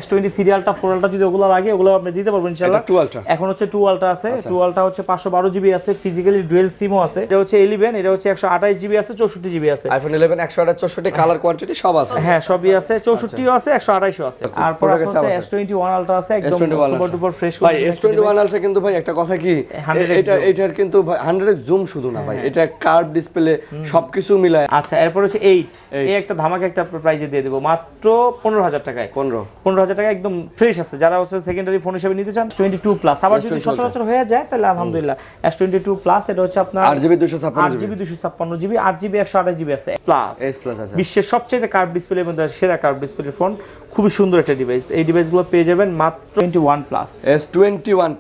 S23 ultra 4 ultra যদি ওগুলো লাগে ওগুলো আপনি দিতে পারবেন ইনশাআল্লাহ। এখন হচ্ছে 2 আলট্রা আছে, 2 আলট্রা হচ্ছে 512 জিবি আছে, ফিজিক্যালি ডুয়াল সিমও আছে। এটা হচ্ছে 11, এটা হচ্ছে 128 জিবি আছে, 64 জিবি আছে। আইফোন 11 128 64 কালার কোয়ান্টিটি সব আছে। হ্যাঁ সবই আছে, 64ও আছে, 128ও আছে। আর পরে আছে S21 আলট্রা আছে, একদম সুপার ডুপার ফ্রেশ। ভাই S21 আলট্রা কিন্তু ভাই একটা কথা কি, এটার কিন্তু ভাই 100x জুম শুধু না ভাই, এটা কার্ভ ডিসপ্লে সবকিছু মিলায়। আচ্ছা এরপর হচ্ছে 8 এই একটা ধামাকা একটা প্রাইজে দিয়ে দেব মাত্র 15000 টাকায়। 15000 টাকা একদম ফ্রেশ আছে। যারা হচ্ছে সেকেন্ডারি ফোন হিসেবে নিতে চান 22 প্লাস, আবার যদি সচরাচর হয়ে যায় তাহলে আলহামদুলিল্লাহ S22 প্লাস। এটা হচ্ছে আপনার 8GB 256GB 8GB 128GB আছে প্লাস। আছে বিশ্বের সবচেয়ে কার্ভ ডিসপ্লের মধ্যে সেরা কার্ভ ডিসপ্লের ফোন, খুবই সুন্দর একটা ডিভাইস। এই ডিভাইসগুলো পেয়ে যাবেন মাত্র 21 প্লাস। S21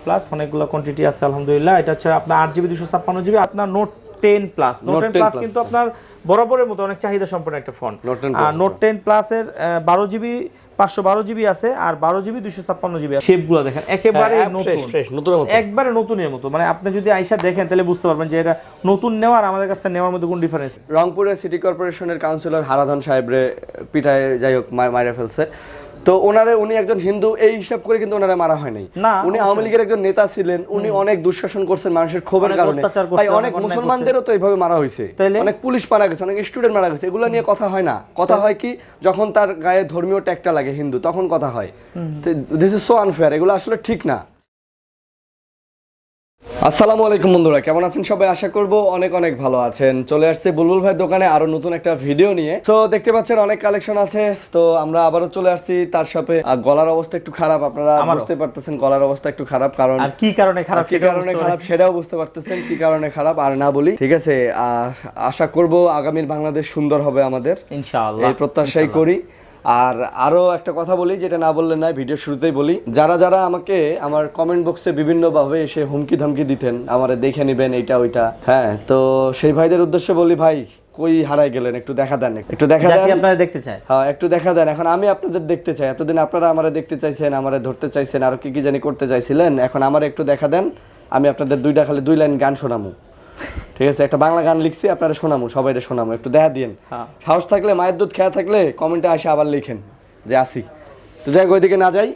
প্লাস অনেকগুলো কোয়ান্টিটি আছে আলহামদুলিল্লাহ। এটা হচ্ছে আপনার 8GB 256GB, আপনার নোট 10 প্লাস। নোট 10 প্লাস কিন্তু আপনার বরাবরের মতো অনেক চাহিদা সম্পন্ন একটা ফোন। আর নোট 10 প্লাস এর 12GB 512GB আছে, আর 12GB 256GB আছে। শেপগুলো দেখেন একেবারে নতুন, একবারে নতুনের মতো। মানে আপনি যদি আইসা দেখেন তাহলে বুঝতে পারবেন যে এটা নতুন নেওয়ার আমাদের কাছে নেওয়ার মধ্যে কোন ডিফারেন্স। রংপুরের সিটি কর্পোরেশনের কাউন্সিলর হারাধন সাহেবরে পিটায় যাই হোক মাইরা ফেলছে। তো উনি একজন হিন্দু এই হিসাব করে কিন্তু ওনারা মারা হয় নাই। উনি আওয়ামী লীগের একজন নেতা ছিলেন, উনি অনেক দুঃশাসন করছেন মানুষের ক্ষোভের কারণে। তাই অনেক মুসলমানদেরও তো এইভাবে মারা হয়েছে, অনেক পুলিশ মারা গেছে, অনেক স্টুডেন্ট মারা গেছে। এগুলো নিয়ে কথা হয় না। কথা হয় কি, যখন তার গায়ে ধর্মীয় ট্যাগটা লাগে হিন্দু, তখন কথা হয়। দিস ইজ সো আনফেয়ার, এগুলো আসলে ঠিক না। আসসালামু আলাইকুম বন্ধুরা, কেমন আছেন সবাই? আশা করব অনেক অনেক ভালো আছেন। চলে আসছে বুলবুল ভাই দোকানে আরো নতুন একটা ভিডিও নিয়ে। তো দেখতে পাচ্ছেন অনেক কালেকশন আছে। তো আমরা আবারও চলে আসছি তার সাথে। গলার অবস্থা একটু খারাপ, আপনারা বুঝতে পারতেছেন গলার অবস্থা একটু খারাপ। কারণ আর কি কারণে খারাপ, সেটাও বুঝতে পারতেছেন কি কারণে খারাপ, আর না বলি। ঠিক আছে, আশা করব আগামীর বাংলাদেশ সুন্দর হবে আমাদের ইনশাআল্লাহ, এই প্রত্যাশাই করি। আর আরো একটা কথা বলি, যেটা না বললে নাই, ভিডিও শুরুতেই বলি। যারা আমাকে আমার কমেন্ট বক্সে বিভিন্ন ভাবে এসে হুমকি ধমকি দিতেন, আমারে দেখে নেবেন এইটা ওইটা, হ্যাঁ, তো সেই ভাইদের উদ্দেশ্যে বলি, ভাই কই হারাই গেলেন, একটু দেখা দেন, একটু দেখা দেন, আপনারা দেখতে চাই। হ্যাঁ একটু দেখা দেন। এখন আমি আপনাদের দেখতে চাই। এতদিন আপনারা আমারে দেখতে চাইছেন, আমারে ধরতে চাইছেন, আর কি জানি করতে চাইছিলেন। এখন আমারে একটু দেখা দেন, আমি আপনাদের খালি 2 লাইন গান শোনামু। ঠিক আছে, একটা বাংলা গান লিখছি, আপনারা শোনামু, সবাইরে শোনামু, একটু দেখা দিন। সাহস থাকলে, মায়ের দুধ খেয়া থাকলে কমেন্টে আসে আবার লিখেন যে আসি। তো যাই হোক, ওইদিকে না যাই,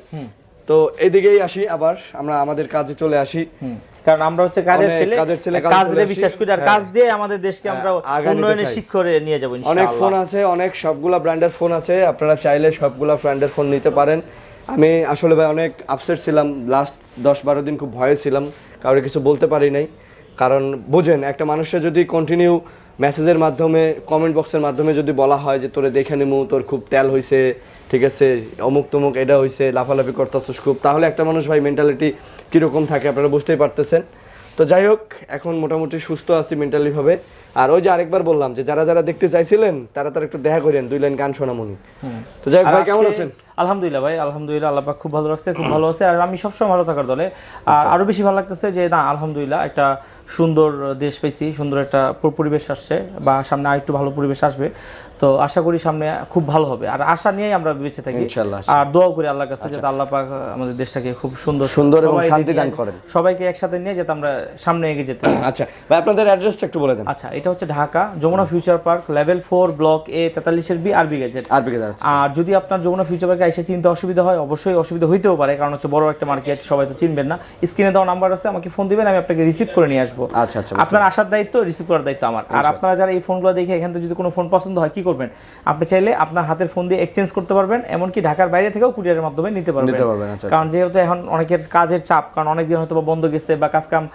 তো এইদিকেই আসি। আবার আমরা আমাদের কাজে চলে আসি, কারণ আমরা হচ্ছে কাজের ছেলে, কাজে বিশ্বাস করি, আর কাজ দিয়ে আমাদের দেশকে আমরা উন্নয়নের শিখরে নিয়ে যাব ইনশাআল্লাহ। অনেক ফোন আছে, অনেক সবগুলা ব্র্যান্ডের ফোন আছে, আপনারা চাইলে সবগুলা ব্র্যান্ডের ফোন নিতে পারেন। আমি আসলে ভাই অনেক আপসেট ছিলাম, লাস্ট 10-12 দিন খুব ভয়ে ছিলাম, কাউকে কিছু বলতে পারি নাই। কারণ বুঝেন, একটা মানুষের যদি কন্টিনিউ মেসেজের মাধ্যমে, কমেন্ট বক্সের মাধ্যমে যদি বলা হয় যে তোরে দেখে নিমু, তোর খুব তেল হইছে, ঠিক আছে, অমুক তমুক এটা হইছে, লাফালাফি করতেছিস খুব, তাহলে একটা মানুষ ভাই মেন্টালিটি কীরকম থাকে আপনারা বুঝতেই পারতেছেন। তো যাই হোক, এখন মোটামুটি সুস্থ আছি মেন্টালি ভাবে। আর ওই যে আরেকবার বললাম যে যারা দেখতে চাইছিলেন তারা একটু দেখা করেন, 2 লাইন গান শোনামুনি। তো যাই হোক ভাই, কেমন আছেন? আলহামদুলিল্লাহ ভাই, আলহামদুলিল্লাহ, আল্লাহ পাক খুব ভালো রাখছে, খুব ভালো আছে। আর আমি সবসময় ভালো থাকার দলে। আর আরো বেশি ভালো লাগতেছে যে না আলহামদুলিল্লাহ একটা সুন্দর দেশ পেয়েছি, সুন্দর একটা পরিবেশ আসছে, বা সামনে আরেকটু ভালো পরিবেশ আসবে। তো আশা করি সামনে খুব ভালো হবে, আর আশা নিয়েই আমরা বেঁচে থাকি আর দোয়া করি আল্লাহর কাছে যাতে আল্লাহ পাক আমাদের দেশটাকে খুব সুন্দর এবং শান্তি দান করেন, সবাইকে একসাথে নিয়ে যাতে আমরা সামনে এগিয়ে যেতে পারি। আচ্ছা ভাই, আপনাদের অ্যাড্রেসটা একটু বলে দেন। আচ্ছা, এটা হচ্ছে Dhaka Jamuna future park, level 4, block A 43B আরবি গেজেট। আর যদি আপনার যমুনা ফিউচার পার্কে এসে চিনতে অসুবিধা হয়, অবশ্যই অসুবিধা হইতেও পারে, কারণ হচ্ছে বড় একটা মার্কেট, সবাই তো চিনবেন না। স্ক্রিনে দেওয়া নাম্বার আছে, আমাকে ফোন দিবেন, আমি আপনাকে রিসিভ করে নিয়ে আসবো। আচ্ছা, আপনার আসার দায়িত্ব, রিসিভ করার দায়িত্ব আমার। আর আপনারা যারা এই ফোনগুলো দেখে এখান থেকে যদি কোনো ফোন পছন্দ হয়, কি করবেন? আপনি চাইলে আপনার হাতের ফোন দিয়ে এক্সচেঞ্জ করতে পারবেন, এমনকি ঢাকার বাইরে থেকেও কুরিয়ারের মাধ্যমে নিতে পারবেন। কারণ যেহেতু এখন অনেকের কাজের চাপ, কারণ অনেকদিন হয়তো বন্ধ গেছে বা কাজ কাম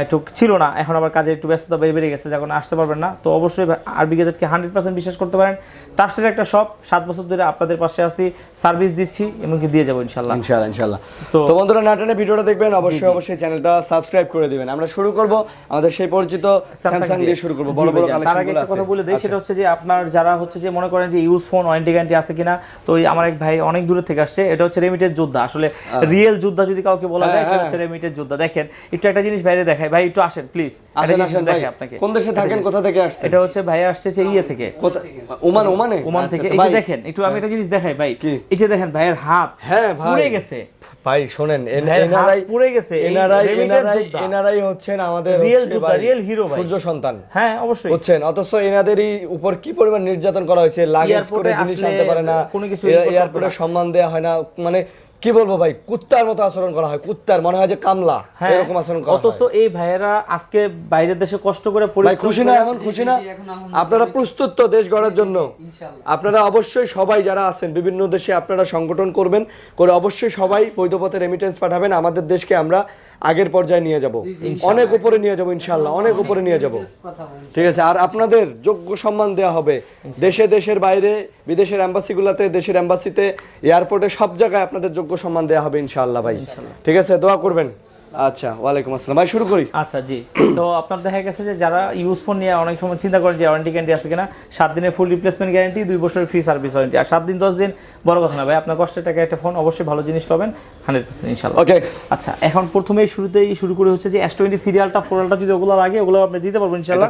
একটু ছিল না, এখন আবার কাজে একটু ব্যস্ততা বেড়ে গেছে, যখন আসতে পারবেন না। তো অবশ্যই আরবি গেজেটকে 100% বিশ্বাস করতে পারেন। ট্রাস্টের একটা শপ, 7 বছর ধরে আপনাদের পাশে আছি, সার্ভিস দিচ্ছি, এমনকি দিয়ে যাবো ইনশাআল্লাহ। তো বন্ধুরা, নাটনে ভিডিওটা দেখবেন, অবশ্যই চ্যানেলটা সাবস্ক্রাইব করে দিবেন। আমরা শুরু করব আমাদের সেই পরিচিত স্যামসাং দিয়ে শুরু করব। বড় তার আগে একটা কথা বলে দেই, সেটা হচ্ছে যে আপনার যারা হচ্ছে যে মনে করেন যে ইউজ ফোন ওয়ারেন্টি গ্যারান্টি আছে কিনা, তো আমার এক ভাই অনেক দূর থেকে আসছে, এটা হচ্ছে রেমিটেড যোদ্ধা। আসলে রিয়েল যোদ্ধা যদি কাউকে বলা যায়, সেটা হচ্ছে রেমিটেড যোদ্ধা। দেখেন একটু একটা জিনিস বাইরে দেখাই, ভাই একটু আসেন প্লিজ। কোন দেশে থাকেন, কোথা থেকে আসছেন? এটা হচ্ছে ভাই আসছে থেকে, ওমান থেকে। এই যে দেখেন, একটু আমি একটা জিনিস দেখাই ভাই, এই যে দেখেন ভাইয়ের হাত পুড়ে গেছে, ভাই শোনেন, এনআরআই পুরে গেছে, এনআরআই হচ্ছেন আমাদের রিয়েল যোদ্ধা, রিয়েল হিরো ভাই, সূর্য সন্তান। হ্যাঁ অবশ্যই বুঝছেন, অথচ এনাদেরই উপর কি পরিমাণ নির্যাতন করা হয়েছে, লাগেজ করে জিনিস আনতে পারে না, এয়ারপোর্টে সম্মান দেওয়া হয় না, মানে কি বলবো ভাই, কুত্তার মতো আচরণ করা হয়, কুত্তার মনে হয় যে কামলা, এরকম আচরণ করা হয়। অথচ এই ভাইয়েরা আজকে বাইরের দেশে কষ্ট করে পরিশ্রম, খুশি না এমন খুশি না? আপনারা প্রস্তুত তো দেশ গড়ার জন্য? আপনারা অবশ্যই সবাই যারা আছেন বিভিন্ন দেশে আপনারা সংগঠন করবেন, করে অবশ্যই সবাই বৈধ পথে রেমিটেন্স পাঠাবেন, আমাদের দেশকে আমরা আগের পর্যায়ে নিয়ে যাব, অনেক উপরে নিয়ে যাব ইনশাআল্লাহ, অনেক উপরে নিয়ে যাব। ঠিক আছে, আর আপনাদের যোগ্য সম্মান দেওয়া হবে দেশে, দেশের বাইরে, বিদেশের এম্বাসিগুলোতে, দেশের এম্বাসিতে, এয়ারপোর্টে, সব জায়গায় আপনাদের যোগ্য সম্মান দেওয়া হবে ইনশাআল্লাহ ভাই। ঠিক আছে, দোয়া করবেন। আচ্ছা, ওয়ালাইকুম আসসালাম ভাই, শুরু করি। আচ্ছা জি, তো আপনার দেখা গেছে যে যারা ইউজ ফোন নিয়ে অনেক সময় চিন্তা করেন যে ওয়ারেন্টি গ্যারান্টি আছে কিনা, 7 দিনের ফুল রিপ্লেসমেন্ট গ্যারান্টি, 2 বছরের ফ্রি সার্ভিস ওয়ারেন্টি, আর 7 দিন 10 দিন বড় কথা না ভাই, আপনার কষ্টের টাকা একটা ফোন অবশ্যই ভালো জিনিস পাবেন 100% ইনশাআল্লাহ। ওকে, আচ্ছা এখন প্রথমেই শুরুতেই শুরু করে হচ্ছে যে S23 আলট্রা 4 আলট্রা যদি ওগুলো লাগে ওগুলো আপনি দিতে পারবেন ইনশাআল্লাহ।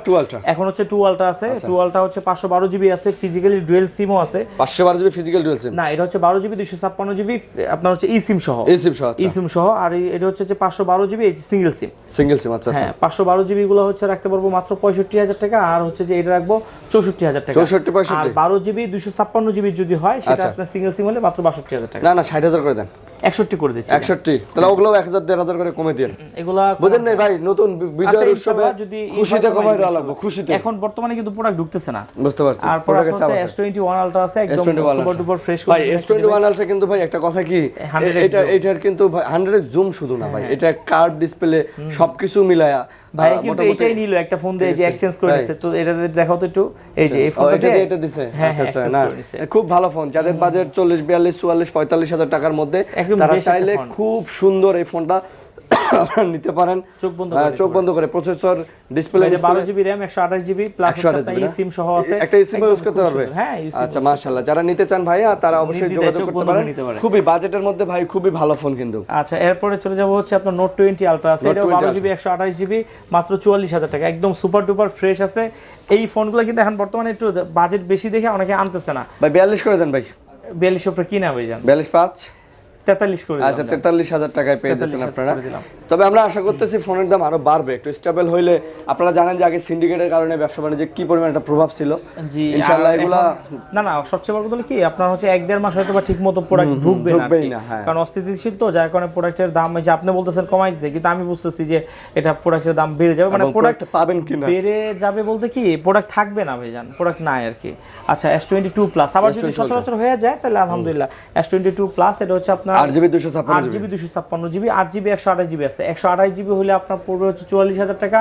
এখন হচ্ছে 2 আলট্রা আছে, 2 আলট্রা হচ্ছে 512 জিবি আছে, ফিজিক্যালি ডুয়াল সিমও আছে। 512 জিবি ফিজিক্যাল ডুয়াল সিম না, এটা হচ্ছে 12 জিবি 256 জিবি আপনার হচ্ছে ই সিম সহ, আর এটা হচ্ছে যে 512 জিবি সিঙ্গেল সিম। আচ্ছা, হ্যাঁ 512 জিবি গুলো হচ্ছে রাখতে পারবো মাত্র 65,000 টাকা, আর হচ্ছে যে এটা রাখবো 64,000 টাকা। আর 12 জিবি 256 জিবি যদি হয় সেটা আপনার সিঙ্গেল সিম হলে মাত্র 62,000 টাকা। না 60,000 করে দেন। 61 করে দিচ্ছি। 61, তাহলে ওগুলো 1000 1500 করে কমে দেন। এগুলা বুঝেন নাই ভাই, নতুন বিজয় উৎসবে যদি খুশিতে কমাই দেওয়া লাগবে, খুশিতে। এখন বর্তমানে কিন্তু প্রোডাক্ট ঢুকতেছে না, বুঝতে পারছি। আর পরে আছে S21 আলট্রা আছে, একদম সুপার ডুপার ফ্রেশ ভাই। S21 আলট্রা কিন্তু ভাই একটা কথা কি, এটার কিন্তু 100 জুম শুধু না ভাই, এটা কার্ভ ডিসপ্লে সবকিছু মিলায়া ভাই কিন্তু এটাই নিল একটা ফোন দিয়ে যে এক্সচেঞ্জ করে দিয়েছে, তো এটা দেখাও তো একটু, এই যে এই ফোনটা এটা দিছে। আচ্ছা, না খুব ভালো ফোন, যাদের বাজেট 40 42 44 45,000 টাকার মধ্যে, তারা চাইলে খুব সুন্দর এই ফোনটা আপনারা নিতে পারেন চোখ বন্ধ করে। Processor, display, 12 GB RAM, 128 GB plus একটা eSIM সহ আছে, একটা eSIM ইউজ করতে পারবে। আচ্ছা মাশাআল্লাহ, যারা নিতে চান ভাইয়া তারা অবশ্যই যোগাযোগ করতে পারেন, খুবই বাজেটের মধ্যে ভাই, খুবই ভালো ফোন কিন্তু। আচ্ছা এরপরে চলে যাব হচ্ছে আপনার Note 20 আলট্রা আছে, এটা 12 জিবি 128 জিবি মাত্র 44,000 টাকা, একদম সুপার ডুপার ফ্রেশ আছে। এই ফোনগুলো কিন্তু এখন বর্তমানে একটু বাজেট বেশি দেখে অনেকে আনতেছে না ভাই। 42 করে দেন ভাই, 42 উপরে কিনা ভাই জান, 42.5 43 করে দিলাম। আচ্ছা 43,000 টাকায় পেয়ে যাচ্ছেন আপনারা। তবে আমরা আশা করতেছি ফোনের দাম আরো বাড়বে, একটু স্টেবল হইলে। আপনারা জানেন যে আগে সিন্ডিকেটের কারণে ব্যবসা বাণিজ্যে কি পরিমাণ একটা প্রভাব ছিল। জি ইনশাআল্লাহ এগুলা না সবচেয়ে বড় কথা হলো কি, আপনার হচ্ছে 1-1.5 মাস হয়তো বা ঠিকমতো প্রোডাক্ট ঢুকবে না, কারণ অস্থিতিশীল তো, যার কারণে প্রোডাক্টের দাম, যে আপনি বলতেছেন কমাই দিতে, কিন্তু আমি বুঝতেছি যে এটা প্রোডাক্টের দাম বেড়ে যাবে, মানে প্রোডাক্ট পাবেন কিনা বেড়ে যাবে বলতে কি, প্রোডাক্ট থাকবে না ভাইজান, প্রোডাক্ট নাই আর কি। আচ্ছা S22 প্লাস আবার যদি সচরাচর হয়ে যায় তাহলে আলহামদুলিল্লাহ। S22 প্লাস এটা হচ্ছে আপনার 8GB 256 জিবি 8GB 128 জিবি আছে, 128 জিবি হলে আপনার পড়বে হচ্ছে 44,000 টাকা,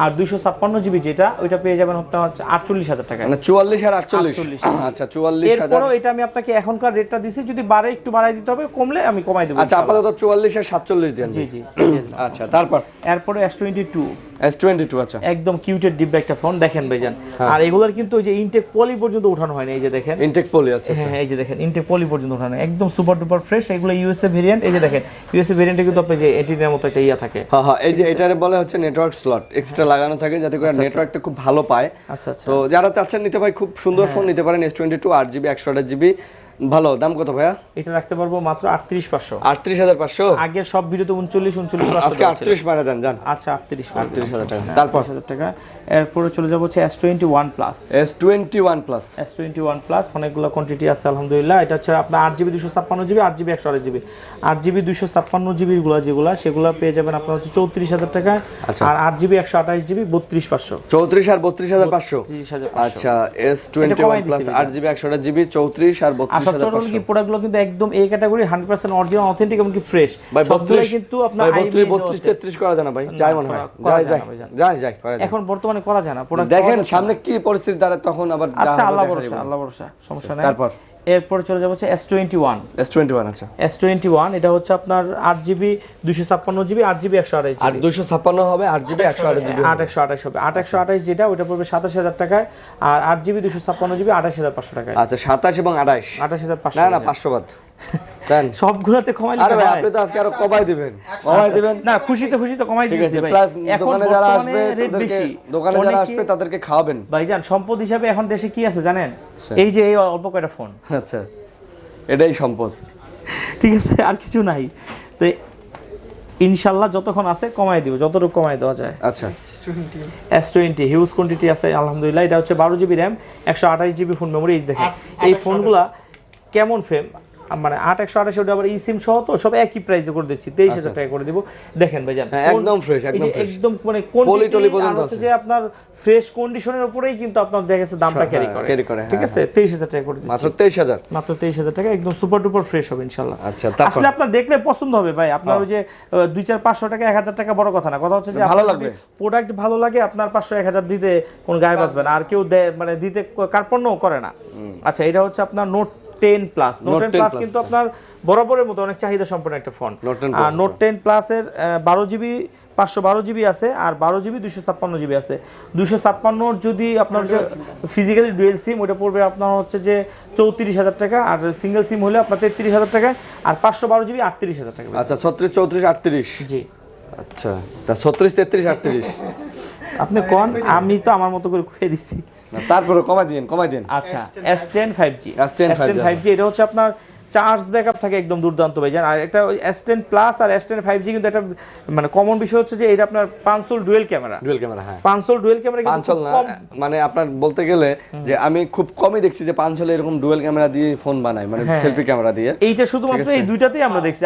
আর 256 জিবি যেটা ওইটা পেয়ে যাবেন আপনার 48,000 টাকা। মানে 44 আর 48। আচ্ছা 44,000। এরপরও এটা আমি আপনাকে এখনকার রেটটা দিছি, যদি বাড়ে একটু বাড়াই দিতে হবে, কমলে আমি কমাই দেব। আচ্ছা আপাতত 44 আর 47 দেন। জি আচ্ছা তারপর এরপরে S22 আচ্ছা একদম কিউটেড ডিব্বা একটা ফোন দেখেন ভাইজান। আর এগুলোর কিন্তু ওই যে ইনটেক পলি পর্যন্ত উঠানো হয় না, এই যে দেখেন ইনটেক পলি। আচ্ছা হ্যাঁ এই যে দেখেন ইনটেক পলি পর্যন্ত উঠানো, একদম সুপার ডুপার ফ্রেশ। এগুলো ইউএসএ ভেরিয়েন্ট, এই যে দেখেন ইউএসএ ভেরিয়েন্টে কিন্তু আপনি যে এটিনের মতো একটা ইয়া থাকে। হ্যাঁ এই যে এটারে বলে হচ্ছে নেটওয়ার্ক স্লট এক্সট্রা লাগানো থাকে, যাতে করে নেটওয়ার্কটা খুব ভালো পায়। আচ্ছা তো যারা চাচ্ছেন নিতে ভাই, খুব সুন্দর ফোন নিতে পারেন। S22 8GB 128GB, ভালো দাম কত ভাইয়া? এটা রাখতে পারবো মাত্র 38,500। 38,500? আগের সব ভিডিওতে 39,500 আজকে 38 মানে দেন জান। আচ্ছা 38,000 টাকা। তারপর 38,000 টাকা। এরপরে চলে যাব হচ্ছে S21 প্লাস। S21 প্লাস অনেকগুলো কোয়ান্টিটি আছে আলহামদুলিল্লাহ। এটা হচ্ছে আপনার 8GB 256GB 8GB 128GB 8GB 256GB গুলো যেগুলো সেগুলো পেয়ে যাবেন আপনার হচ্ছে 34,000 টাকা। আর 8GB 128GB 32,500। 34 আর 32,500। আচ্ছা S21 প্লাস 8GB 128GB 34 আর 32,500। কি প্রোডাক্টগুলো কিন্তু একদম এই ক্যাটাগরি 100% অরিজিনাল অথেন্টিক এবং কি ফ্রেশ। সবগুলো কিন্তু আপনার 32 33 করা যায় না ভাই, যায় মনে হয়। যায় এখন বর্তমানে করা যায় না প্রোডাক্ট। দেখেন সামনে কি পরিস্থিতি দাঁড়ায় তখন আবার। আচ্ছা আল্লাহ ভরসা সমস্যা নাই। তারপর এরপরে চলে যাব হচ্ছে S21। আচ্ছা S21 এটা হচ্ছে আপনার 8GB 256GB 8GB 128GB। আর 256 হবে 8GB 128GB 828 হবে। 828 যেটা ওটা পড়বে 27,000 টাকায়, আর 8GB 256GB 28,500 টাকায়। আচ্ছা 27 এবং 28 28,500। না 500 বাদ দেন সবগুলোতে কমাইলে। আরে ভাই আপনি তো আজকে আরো কমাই দিবেন না, খুশিতে কমাই দিয়েছি ভাই। এখন দোকানে যারা আসবে তাদেরকে খাওয়াবেন ভাইজান। সম্পদ হিসাবে এখন দেশে কি আছে জানেন? এই যে এই অল্প কয়টা ফোন। আচ্ছা এটাই সম্পদ, ঠিক আছে, আর কিছু নাই। তো ইনশাল্লাহ যতক্ষণ আছে কমাই দিব, যতটুকু কমাই দেওয়া যায়। আচ্ছা S20 হিউজ কোয়ান্টিটি আছে আলহামদুলিল্লাহ। এটা হচ্ছে 12 GB RAM, 128 GB phone memory. দেখেন এই ফোনগুলা কেমন ফ্রেম, মানে 8/128 ওটা আবার সিম সহ তো সব একই প্রাইসে করে দিচ্ছি, 23,000 টাকা করে দিব। দেখেন ভাইজান একদম ফ্রেশ, একদম মানে কোয়ালিটি পর্যন্ত হচ্ছে যে আপনার ফ্রেশ কন্ডিশনের উপরেই কিন্তু আপনার দেখেছে দামটা ক্যারি করে, ঠিক আছে? 23,000 টাকা করে দিচ্ছি, মাত্র 23,000 টাকা, একদম সুপার ডুপার ফ্রেশ হবে ইনশাআল্লাহ। আচ্ছা, আসলে আপনার দেখলে পছন্দ হবে ভাই। আপনার ওই যে 200-500 টাকা 1,000 টাকা বড় কথা না, কথা হচ্ছে যে ভালো লাগবে, প্রোডাক্ট ভালো লাগে, আপনার 500-1,000 দিতে কোন গায়ে বাজবে না, আর কেউ মানে দিতে কার্পণ্যও করে না। আচ্ছা, এটা হচ্ছে আপনার নোট 10 প্লাস। নোট 10 প্লাস কিন্তু আপনার বরাবরের মতো অনেক চাহিদা সম্পন্ন একটা ফোন। আর নোট 10 প্লাসের 12GB 512GB আছে, আর 12GB 256GB আছে। 256 যদি আপনার যে ফিজিক্যালি ডুয়েল সিম ওটা পড়বে আপনার হচ্ছে যে 34,000 টাকা, আর সিঙ্গেল সিম হলে আপনার 33,000 টাকা, আর 512GB 38,000 টাকা। আচ্ছা, 36, 34, 38। জি আচ্ছা, তা 36, 33, 38 আপনি কোন, আমি তো আমার মতো করে খুঁজে দিচ্ছি, তারপরে কমাই দিন। আচ্ছা, S10 5G, S10 5G এটা হচ্ছে আপনার চার্জ ব্যাকআপ থাকে একদম দুর্দান্ত ভাইজান। আর একটা S10 প্লাস আর S10 5G কিন্তু একটা মানে কমন বিষয় হচ্ছে যে এটা আপনার পাঁচসোল ডুয়েল ক্যামেরা। হ্যাঁ, পাঁচসোল ডুয়েল ক্যামেরা কিন্তু মানে আপনার বলতে গেলে যে আমি খুব কমই দেখছি যে পাঁচসোলে এরকম ডুয়েল ক্যামেরা দিয়ে ফোন বানায়, মানে সেলফি ক্যামেরা দিয়ে। এইটা শুধুমাত্র এই দুইটাতেই আমরা দেখছি,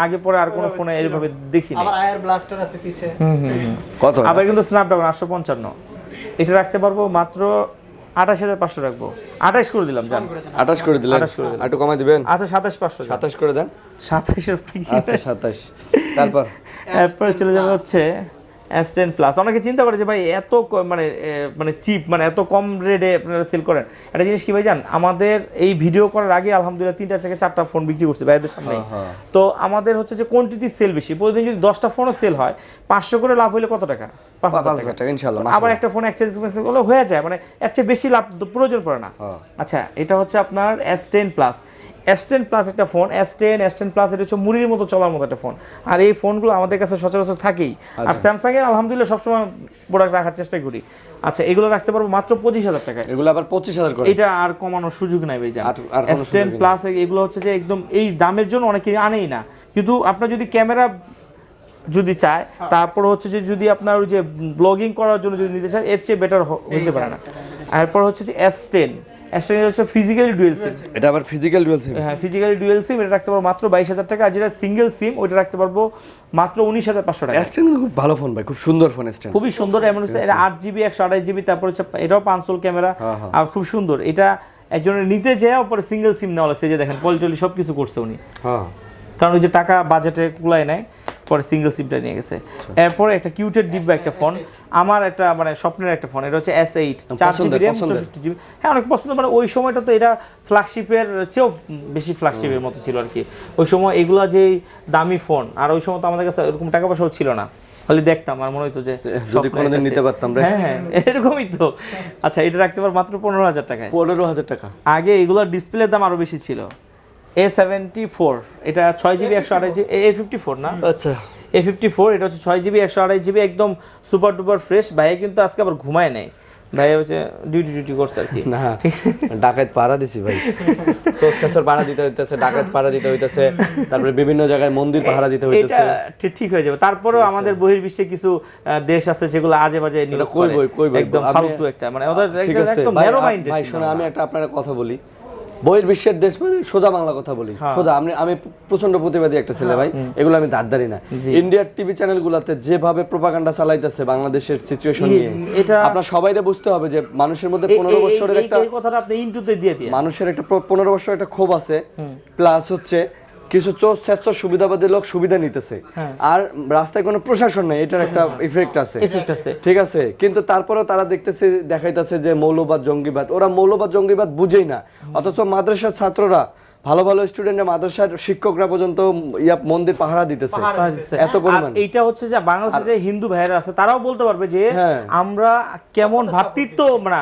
আগে পরে আর কোনো ফোনে এরভাবে দেখিনি। আবার আয়ার ব্লাস্টার আছে পিছে। কত? আবার কিন্তু স্ন্যাপড্রাগন 855 এটা রাখতে পারবো মাত্র 28,500 রাখবো। 28 করে দিলাম, জান 28 করে দিলেন, একটু কমাই দিবেন। আচ্ছা 27,500, 27 করে দেন। 27 আচ্ছা 27, তারপরে চলে যাবে হচ্ছে S10 প্লাস। অনেকে চিন্তা করে যে ভাই এত মানে চিপ, মানে এত কম রেটে আপনারা সেল করেন। একটা জিনিস কি ভাই জান, আমাদের এই ভিডিও করার আগে আলহামদুলিল্লাহ 3টা থেকে 4টা ফোন বিক্রি করছি ভাইদের সামনে। তো আমাদের হচ্ছে যে কোয়ান্টিটি সেল বেশি, প্রতিদিন যদি 10টা ফোনও সেল হয় 500 করে লাভ হলে কত টাকা? 5,000 টাকা ইনশাআল্লাহ। আবার একটা ফোন এক্সচেঞ্জ করলে হয়ে যায়, মানে এর চেয়ে বেশি লাভ প্রয়োজন পড়ে না। আচ্ছা, এটা হচ্ছে আপনার S10 প্লাস। S10 প্লাস একটা ফোন, S10 প্লাস, এটা হচ্ছে মুড়ির মতো চলার মতো একটা ফোন। আর এই ফোনগুলো আমাদের কাছে সচরাচর থাকেই। আর স্যামসাং এর আলহামদুলিল্লাহ সবসময় প্রোডাক্ট রাখার চেষ্টা করি। আচ্ছা, এগুলো রাখতে পারবো মাত্র 25,000 টাকায়। এগুলো আবার 25,000 করে, এটা আর কমানোর সুযোগ নাই ভাই জান। S10 প্লাস এগুলো হচ্ছে যে একদম এই দামের জন্য অনেকে আনেই না, কিন্তু আপনার যদি ক্যামেরা যদি চায়, তারপর হচ্ছে যে যদি আপনার ওই যে ব্লগিং করার জন্য যদি নিতে চান, এর চেয়ে বেটার হতে পারে না। এরপর হচ্ছে যে S10 হচ্ছে ফিজিক্যালি ডুয়েল সিম। এটা আবার ফিজিক্যাল ডুয়েল সিম। হ্যাঁ, ফিজিক্যালি ডুয়েল সিম, এটা রাখতে পারবো মাত্র 22,000 টাকা। আর যেটা সিঙ্গেল সিম ওইটা রাখতে পারবো মাত্র 19,500 টাকা। S10 খুব ভালো ফোন ভাই, খুব সুন্দর ফোন S10, খুবই সুন্দর। এমন হচ্ছে এটা 8GB 128GB, তারপর হচ্ছে এটাও পাঁচসোল ক্যামেরা, আর খুব সুন্দর। এটা একজনের নিতে যায় পরে সিঙ্গেল সিম নেওয়া লাগছে, যে দেখেন পলিটলি সবকিছু করছে উনি, কারণ ওই যে টাকা বাজেটে কুলায় নেয়, পরে সিঙ্গেল সিমটা নিয়ে গেছে। এরপরে একটা কিউটেড ডিব্বা একটা ফোন, আমার একটা মানে স্বপ্নের একটা ফোন, এটা হচ্ছে S8 4GB RAM 64GB। হ্যাঁ, অনেক পছন্দ, মানে ওই সময়টা তো এটা ফ্ল্যাগশিপের চেয়েও বেশি ফ্ল্যাগশিপের মতো ছিল আর কি। ওই সময় এগুলা যে দামি ফোন, আর ওই সময় তো আমাদের কাছে এরকম টাকা পয়সাও ছিল না, খালি দেখতাম আর মনে হইতো যে যদি কোনোদিন নিতে পারতাম রে। হ্যাঁ, এরকমই তো। আচ্ছা, এটা রাখতে পার মাত্র 15,000 টাকায়। 15,000 টাকা। আগে এগুলোর ডিসপ্লের দাম আরো বেশি ছিল। A74, এটা 6GB 128GB, A54 না, আচ্ছা A54, এটা হচ্ছে 6GB 128GB, একদম সুপার ডুপার ফ্রেশ। ভাই কিন্তু আজকে আবার ঘুমায় নাই, ভাই হচ্ছে ডিউটি করছে আর কি। না, ডাকাত পাড়া দিছি ভাই, সোর্সেসর পাড়া দিতে হইতাছে, ডাকাত পাড়া দিতে হইতাছে, তারপরে বিভিন্ন জায়গায় মন্দির পাহারা দিতে হইতাছে। এটা ঠিক হয়ে যাবে। তারপরেও আমাদের বহির্বিশ্বে কিছু দেশ আছে যেগুলো আজে বাজে নিউজ করে, একদম ফালতু একটা, মানে ওদের একদম ন্যারো মাইন্ডেড। ভাই শুনে আমি একটা আপনার কথা বলি, বহির্বিশ্বের দেশ মানে সোজা বাংলা কথা বলি, সোজা। আমি প্রচন্ড প্রতিবাদী একটা ছেলে ভাই, এগুলো আমি ধারধারি না। ইন্ডিয়ার টিভি চ্যানেলগুলোতে যেভাবে প্রোপাগান্ডা চালাইতেছে বাংলাদেশের সিচুয়েশন নিয়ে, এটা আপনার সবাইরে বুঝতে হবে যে মানুষের মধ্যে 15 বছরের একটা, এই কথাটা আপনি ইন্টুতে দিয়ে দিয়ে মানুষের একটা 15 বছরের একটা ক্ষোভ আছে, প্লাস হচ্ছে কিছু স্বেচ্ছা সুবিধাবাদী লোক সুবিধা নিতেছে, আর রাস্তায় কোনো প্রশাসন নেই, এটার একটা ইফেক্ট আছে, ঠিক আছে। কিন্তু তারপরেও তারা দেখাইতেছে যে মৌলবাদ জঙ্গিবাদ, ওরা মৌলবাদ জঙ্গিবাদ বুঝেই না। অথচ মাদ্রাসার ছাত্ররা, ভালো ভালো স্টুডেন্টরা, মাদ্রাসার শিক্ষকরা পর্যন্ত মন্দির পাহারা দিতেছে এত পরিমাণ। এইটা হচ্ছে যে বাংলাদেশে যে হিন্দু ভাইরা আছে তারাও বলতে পারবে যে আমরা কেমন ভ্রাতৃত্ব,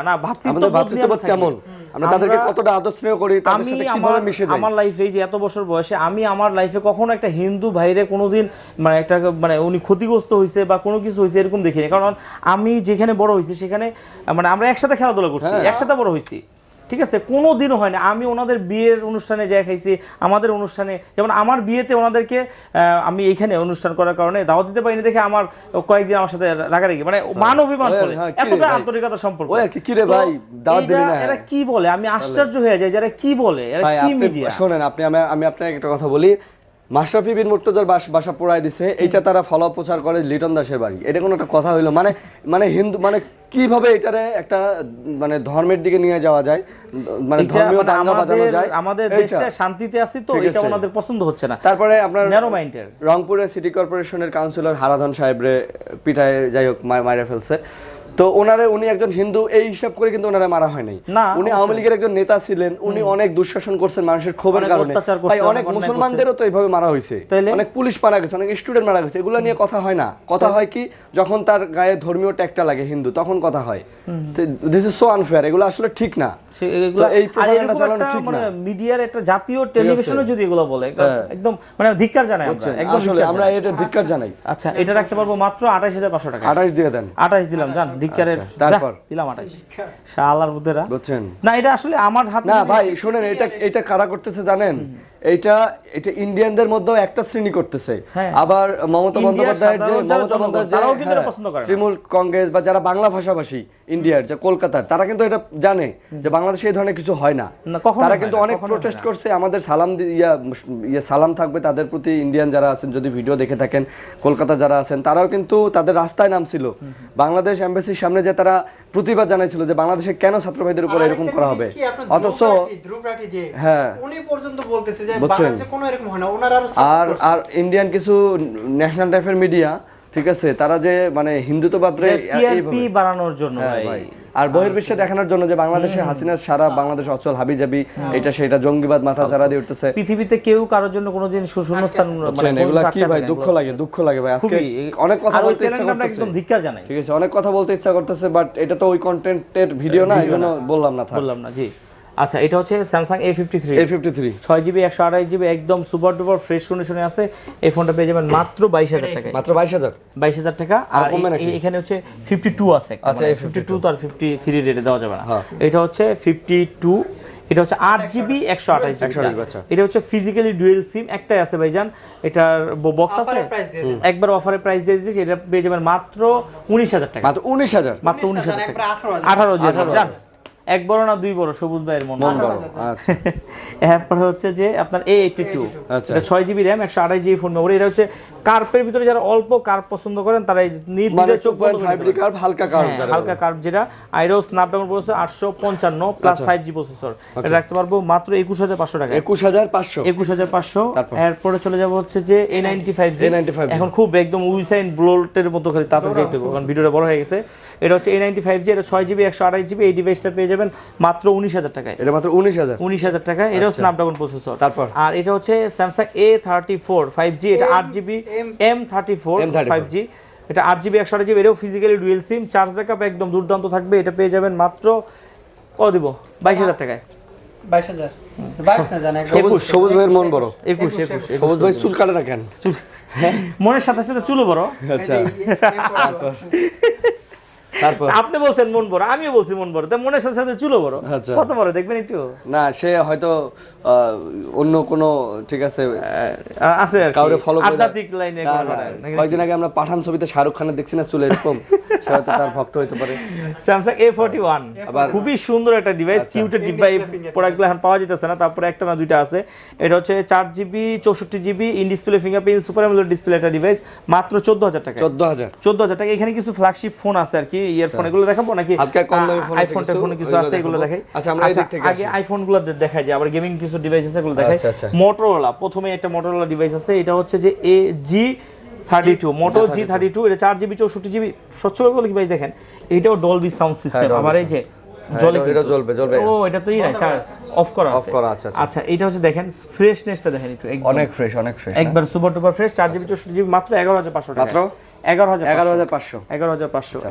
না ভ্রাতৃত্ববোধ কেমন, আমরা তাদেরকে কতটা আদর স্নেহ করি, তাদের সাথে কিভাবে মিশে যাই। আমার লাইফে যে এত বছর বয়সে আমি আমার লাইফে কখনো একটা হিন্দু ভাইরে কোনোদিন মানে একটা মানে উনি ক্ষতিগ্রস্ত হয়েছে বা কোনো কিছু হয়েছে এরকম দেখিনি। কারণ আমি যেখানে বড় হয়েছি সেখানে মানে আমরা একসাথে খেলাধুলা করছি, একসাথে বড় হয়েছি। ঠিক আছে, কোনো দিনও হয় না। আমি ওনাদের বিয়ের অনুষ্ঠানে যাই খাইছি, আমাদের অনুষ্ঠানে, যেমন আমার বিয়েতে ওনাদেরকে আমি এইখানে অনুষ্ঠান করার কারণে দাওয়াত দিতে পারিনি দেখে আমার কয়েকদিন আমার সাথে রাগারাগি, মানে মান অভিমান চলে, এতটা আন্তরিকতা সম্পর্ক। কি রে ভাই দাওয়াত দিলি না, এরা কি বলে, আমি আশ্চর্য হয়ে যাই যারা কি বলে, এরা কি মিডিয়া। শোনেন আমি আপনাকে একটা কথা বলি, মাশরাফি বিন মুর্তজার বাসা পোড়ায় দিছে, এইটা তারা ফলো প্রচার করে লিটন দাসের বাড়ি, এটা কোনো একটা কথা হইলো? মানে হিন্দু মানে কিভাবে এটারে একটা মানে ধর্মের দিকে নিয়ে যাওয়া যায়, মানে ধর্মীয় দাঙ্গা বাজানো যায়। আমাদের দেশটা শান্তিতে আছে তো এটা ওনাদের পছন্দ হচ্ছে না। তারপরে আপনার ন্যারো মাইন্ডের রংপুরের সিটি কর্পোরেশনের কাউন্সিলর হারাধন সাহেবরে পিঠায় যাই হোক মাইরে ফেলছে, তো উনি একজন হিন্দু এই হিসাব করে কিন্তু ওনারা মারা হয় নাই। উনি আওয়ামী লীগের একজন নেতা ছিলেন, উনি অনেক দুঃশাসন করছেন মানুষের ক্ষোভের কারণে, তাই অনেক মুসলমানদেরও তো এইভাবে মারা হয়েছে, অনেক পুলিশ মারা গেছে, অনেক স্টুডেন্ট মারা গেছে, এগুলো নিয়ে কথা হয় না। কথা হয় কি যখন তার গায়ে ধর্মীয় ট্যাগটা লাগে হিন্দু, তখন কথা হয়। দিস ইজ সো আনফেয়ার, এগুলো আসলে ঠিক না। এই প্রপাগান্ডা চালানো ঠিক না। মানে মিডিয়ার একটা জাতীয় টেলিভিশনে যদি এগুলো বলে একদম মানে ধিক্কার জানাই আমরা, একদম আসলে আমরা এটা ধিক্কার জানাই। আচ্ছা, এটা রাখতে পারবো মাত্র 28500 টাকা। 28 দিয়ে দেন। 28 দিলাম, জান ধিক্কারের। তারপর দিলাম 28। শালার বুদ্ধেরা বুঝছেন না, এটা আসলে আমার হাতে না ভাই। শুনেন, এটা কারা করতেছে জানেন? এটা ইন্ডিয়ানদের মধ্যেও একটা শ্রেণী করতেছে। আবার মমতা বন্দ্যোপাধ্যায়ের তৃণমূল কংগ্রেস বা যারা বাংলা ভাষাভাষী ইন্ডিয়ার, যে কলকাতার, তারা কিন্তু এটা জানে যে বাংলাদেশে এই ধরনের কিছু হয় না। তারা কিন্তু অনেক প্রোটেস্ট করছে। আমাদের সালাম থাকবে তাদের প্রতি, ইন্ডিয়ান যারা আছেন যদি ভিডিও দেখে থাকেন, কলকাতা যারা আছেন তারাও কিন্তু তাদের রাস্তায় নামছিল, বাংলাদেশ এমবাসির সামনে যে তারা প্রতিবাদ জানাইছিল যে বাংলাদেশে কেন ছাত্র ভাইদের উপর এরকম করা হবে। অথচ হ্যাঁ উনি পর্যন্ত বলতেছে যে বাংলাদেশে কোনো এরকম হয় না। আর ইন্ডিয়ান কিছু ন্যাশনাল টাইপের মিডিয়া, ঠিক আছে, তারা যে মানে হিন্দুত্ববাদরে টিআরপি বাড়ানোর জন্য ভাই, আর বহির্বিশ্বে দেখানোর জন্য যে বাংলাদেশে হাসিনা সারা বাংলাদেশ অচল হাবিজাবি, এটা সেটা জঙ্গিবাদ মাথা চারা দিয়ে উঠতেছে। পৃথিবীতে কেউ কারোর জন্য কোনোদিন শূন্যস্থান মানে এগুলা কি ভাই, দুঃখ লাগে ভাই। আজকে অনেক কথা বলতে ইচ্ছা করতেছে, একদম ধিক্কার জানাই, ঠিক আছে, অনেক কথা বলতে ইচ্ছা করতেছে, বাট এটা তো ওই কন্টেন্টের ভিডিও না, এইজন্য বললাম না। জি আচ্ছা, এটা হচ্ছে স্যামসাং A53 6GB 128GB একদম সুপার ডুপার ফ্রেশ কন্ডিশনে আছে। এই ফোনটা পেয়ে যাবেন মাত্র 22000 টাকায়। মাত্র 22000 টাকা। আর এখানে হচ্ছে 52 আছে, আচ্ছা 52 তো আর 53 রেটে দেওয়া যাবে না। এটা হচ্ছে 52, এটা হচ্ছে 8GB 128GB। এটা হচ্ছে ফিজিক্যালি ডুয়েল সিম, একটাই আছে ভাইজান, এটার বক্স আছে, একবার অফারে প্রাইস দিয়ে দিয়েছি। এটা পেয়ে যাবেন মাত্র 19000 টাকা। মাত্র 19000 টাকা। 18000 জান, এক বড় না দুই বড়, সবুজ ভাইয়ের মন বড়। আচ্ছা, এরপর হচ্ছে যে আপনার A82, এটা 6GB RAM 128GB phone memory. এটা হচ্ছে কার্পের ভিতরে যারা অল্প কার্ভ পছন্দ করেন তারা এই নির্দিষ্ট চোখ বন্ধ করে 5D কার্ভ, হালকা কার্ভ, যেটা আইরো Snapdragon processor 855 plus 5G processor. এটা রাখতে পারবো মাত্র 21500 টাকা। 21500। এরপরে চলে যাব হচ্ছে যে A95G। এখন খুব একদম উইসাইন ব্লোল্টের মতো খালি তাতে যেতে হবে, কারণ ভিডিওটা বড় হয়ে গেছে। এটা হচ্ছে A95G, এটা 6GB 128GB। এই ডিভাইসটা পেয়ে যাবেন মাত্র 19000 টাকায়। এটা মাত্র 19000 টাকা। এটাও স্ন্যাপড্রাগন প্রসেসর। আর এটা হচ্ছে Samsung A34 5G, এটা 8GB M34 5G, এটা 8GB 128GB। এটাও ফিজিক্যালি ডুয়েল সিম, চার্জ ব্যাকআপ একদম দুর্দান্ত থাকবে। এটা পেয়ে যাবেন মাত্র কত দিব, 22000 টাকায়। 22000 22 না জানা। সবুজ ভাইয়ের মন বড়। 21 সবুজ ভাই চুল কাটে না কেন? মনের সাথে সাথে চুলও বড়। আচ্ছা, আপনি বলছেন মন বড়, আমিও বলছি মন বড়, তাই মনের সাথে সাথে চুলও বড়। কত বড় দেখবেন একটু? না, সে হয়তো অন্য কোন, ঠিক আছে, আছে আর কাউরে ফলো করে আধ্যাত্মিক লাইনে। কয়েকদিন আগে আমরা পাঠান ছবিতে শাহরুখ খানের দেখছি না চুল এরকম, সে হয়তো তার ভক্ত হইতে পারে। Samsung A41 খুবই সুন্দর একটা ডিভাইস, কিউটের ডিভাইস। প্রোডাক্টগুলো এখন পাওয়া যেতেছে না, তারপরে একটা না দুইটা আছে। এটা হচ্ছে 4GB 64GB in display fingerprint super AMOLED display একটা ডিভাইস, মাত্র 14000 টাকা। 14000 টাকা। এখানে কিছু ফ্ল্যাগশিপ ফোন আছে আর কি, ইয়ারফোন, এগুলো দেখাবো নাকি? আইফোন টেলিফোনে কিছু আছে, এগুলো দেখাই। আচ্ছা, আমরা এই দিক থেকে আগে আইফোনগুলো দেখাই যে আবার গেমিং কিছু ডিভাইস আছে, এগুলো দেখাই। মোটরোলা, প্রথমে একটা মোটরোলা ডিভাইস আছে, এটা হচ্ছে যে AG32 মোটো G32। এটা 4GB 64GB। স্বচ্ছ করে কি ভাই দেখেন, এটাও ডলবি সাউন্ড সিস্টেম। আবার এই যে জ্বলে, এটা জ্বলবে। ও এটা তো চার্জ অফ করা অফ করা আছে। আচ্ছা এটা হচ্ছে দেখেন ফ্রেশনেসটা দেখেন একটু অনেক ফ্রেশ একবার সুপার টুপার ফ্রেশ 4GB 64GB মাত্র 11500 টাকা মাত্র 11500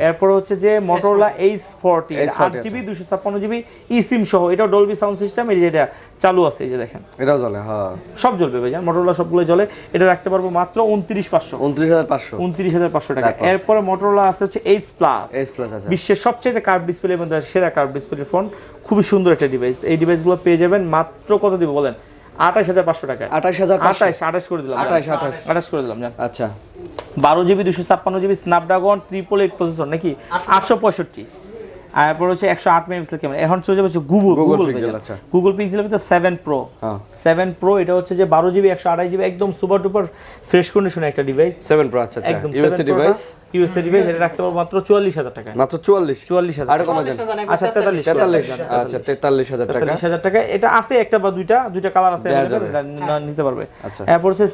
এরপর হচ্ছে যে Motorola H40 8GB 256GB eSIM সহ এটা ডলবি সাউন্ড সিস্টেম এই যে এটা চালু আছে এই যে দেখেন এটাও জ্বলে হ্যাঁ সব জ্বলবে ভাইজান Motorola সবগুলো জ্বলে এটা রাখতে পারবো মাত্র 29500 টাকা এরপর Motorola আছে হচ্ছে H Plus আছে বিশ্বের সবচেয়ে কার্ভ ডিসপ্লের মধ্যে সেরা কার্ভ ডিসপ্লের ফোন খুবই সুন্দর একটা ডিভাইস এই ডিভাইসগুলো পেয়ে যাবেন মাত্র কত দিব বলেন 28500 টাকায় 28 করে দিলাম 28 করে দিলাম জান আচ্ছা 12GB 256GB স্ন্যাপড্রাগন 888 প্রসেসর নাকি 865 আর এরপর হচ্ছে 108 মেগাপিক্সেল ক্যামেরা এখন চলে যাবে হচ্ছে গুগল পিক্সেল ভিতরে 7 প্রো 7 প্রো এটা হচ্ছে যে 12GB 128GB একদম সুপার ডুপার ফ্রেশ কন্ডিশনের একটা ডিভাইস 7 প্রো আচ্ছা একদম ইউএসএ ডিভাইস এটা রাখতে পারবো মাত্র 44000 টাকায় মাত্র 44000 আর কম দেন আচ্ছা 43 আচ্ছা 43000 টাকা এটা আছে একটা বা দুইটা কালার আছে নিতে পারবে এরপর হচ্ছে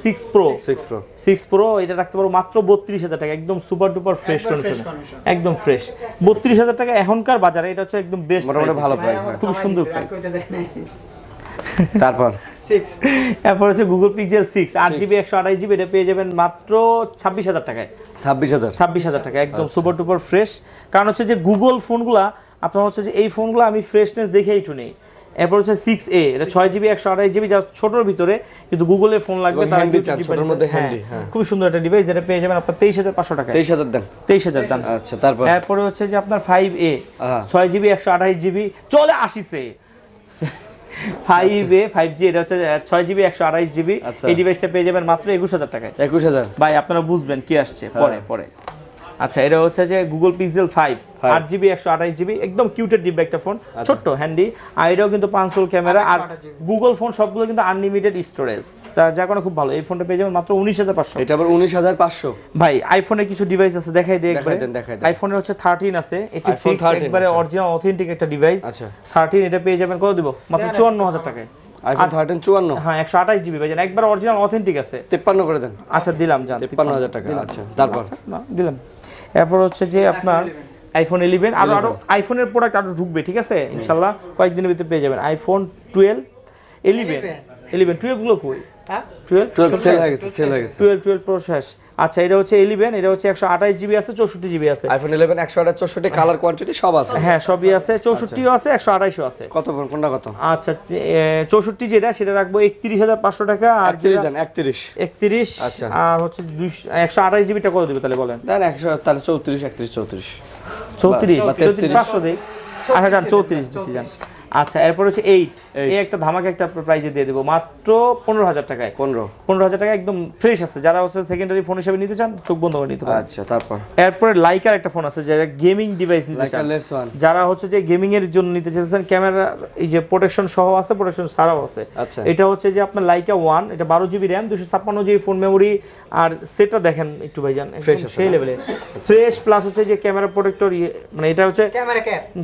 6 প্রো এটা রাখতে পারবো মাত্র 32000 টাকা একদম সুপার ডুপার ফ্রেশ কন্ডিশন একদম ফ্রেশ 32000 টাকা এখনকার বাজারে এটা হচ্ছে একদম বেস্ট মোটামুটি ভালো প্রাইস খুব সুন্দর প্রাইস তারপর 6 এরপর হচ্ছে গুগল পিক্সেল 6 8GB 128GB এটা পেয়ে যাবেন মাত্র 26000 টাকায় 26000 টাকা একদম সুপার ডুপার ফ্রেশ কারণ হচ্ছে যে গুগল ফোনগুলা আপনার হচ্ছে যে এই ফোনগুলো আমি ফ্রেশনেস দেখে একটু নেই এরপর হচ্ছে 6A এটা 6GB 128GB যা ছোটর ভিতরে কিন্তু গুগলের ফোন লাগবে তার ছোটর মধ্যে হ্যান্ডি খুব সুন্দর একটা ডিভাইস যেটা পেয়ে যাবেন আপনার 23500 টাকা 23000 দাম আচ্ছা তারপর এরপর হচ্ছে যে আপনার 5A 6GB 128GB চলে আসিছে 5A 5G এটা হচ্ছে 6GB 128GB এই ডিভাইসটা পেয়ে যাবেন মাত্র 21000 টাকায় 21000 ভাই আপনারা বুঝবেন কি আসছে পরে আচ্ছা এটা হচ্ছে যে গুগল পিক্সেল 5 8GB 128GB একদম কিউটের ডিব্বা একটা ফোন ছোট্ট হ্যান্ডি আর এটাও কিন্তু পাঁচশোল ক্যামেরা আর গুগল ফোন সবগুলো কিন্তু আনলিমিটেড স্টোরেজ যা কোনো খুব ভালো এই ফোনটা পেয়ে যাবেন মাত্র 19500 এটা আবার 19500 ভাই আইফোনে কিছু ডিভাইস আছে দেখাই দিই একবার আইফোনের হচ্ছে 13 আছে 86 একবারে অরিজিনাল অথেন্টিক একটা ডিভাইস আচ্ছা 13 এটা পেয়ে যাবেন কত দিব মাত্র 54000 টাকায় আইফোন 13 54 হ্যাঁ 128GB ভাই একবার অরিজিনাল অথেন্টিক আছে 53 করে দেন আচ্ছা দিলাম জান 53000 টাকা আচ্ছা তারপর দিলাম এরপর হচ্ছে যে আপনার আইফোন 11 আরো আইফোনের প্রোডাক্ট আরো ঢুকবে ঠিক আছে ইনশাআল্লাহ কয়েকদিনের ভিতরে পেয়ে যাবেন আইফোন 12 12 গুলো কই 12 সেল হয়ে গেছে 12 প্রো শেষ আচ্ছা এটা হচ্ছে 11 এটা হচ্ছে 128GB আছে 64GB আছে আইফোন 11 128 64 কালার কোয়ান্টিটি সব আছে হ্যাঁ সবই আছে 64ও আছে 128ও আছে কত কোনটা কত আচ্ছা 64 যেটা সেটা রাখবো 31500 টাকা আর 31 আচ্ছা আর হচ্ছে 128GB টা কত দিবে তাহলে বলেন দেন 100 তাহলে 34 500 দেই আচ্ছা জান 34 দিছি জান আচ্ছা এরপর হচ্ছে 8 এই একটা ধামাকা একটা প্রাইজে দিয়ে দেব মাত্র 15000 টাকায় 15000 টাকা একদম ফ্রেশ আছে যারা হচ্ছে সেকেন্ডারি ফোন হিসেবে নিতে চান চোখ বন্ধ করে নিতে পারেন আচ্ছা তারপর এরপর লাইকার একটা ফোন আছে যারা গেমিং ডিভাইস নিতে চান যারা হচ্ছে যে গেমিং এর জন্য নিতে চাচ্ছেন ক্যামেরা এই যে প্রোটেকশন সহ আছে প্রোটেকশন ছাড়াও আছে এটা হচ্ছে যে আপনার লাইকা 1 এটা 12GB RAM 256GB phone memory আর সেটা দেখেন একটু ভাইজান একদম সেই লেভেলে ফ্রেশ প্লাস হচ্ছে যে ক্যামেরা প্রোটেক্টর মানে এটা হচ্ছে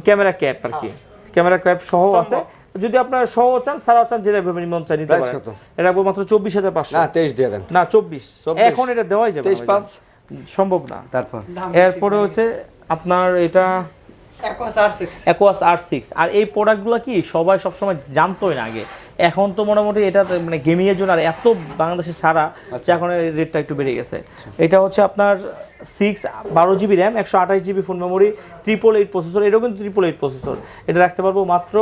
ক্যামেরা ক্যাপ আর কি ক্যামেরা ক্যাপ সহ আছে যদি আপনারা সহ চান সারা চান যেটা ভেবে মন চাই নিতে পারেন এটা মাত্র 24500 না 23 দিয়ে দেন না 24 এখন এটা দেওয়াই যাবে 23 সম্ভব না তারপর এরপরে হচ্ছে আপনার এটা Aquos R6 আর এই প্রোডাক্টগুলো কি সবাই সবসময় জানতোই না আগে এখন তো মোটামুটি এটা মানে গেমিং এর জন্য আর এত বাংলাদেশে সারা যে এখন রেটটা একটু বেড়ে গেছে এটা হচ্ছে আপনার 12GB RAM 128GB phone memory 888 processor এটাও কিন্তু 888 প্রসেসর এটা রাখতে পারবো মাত্র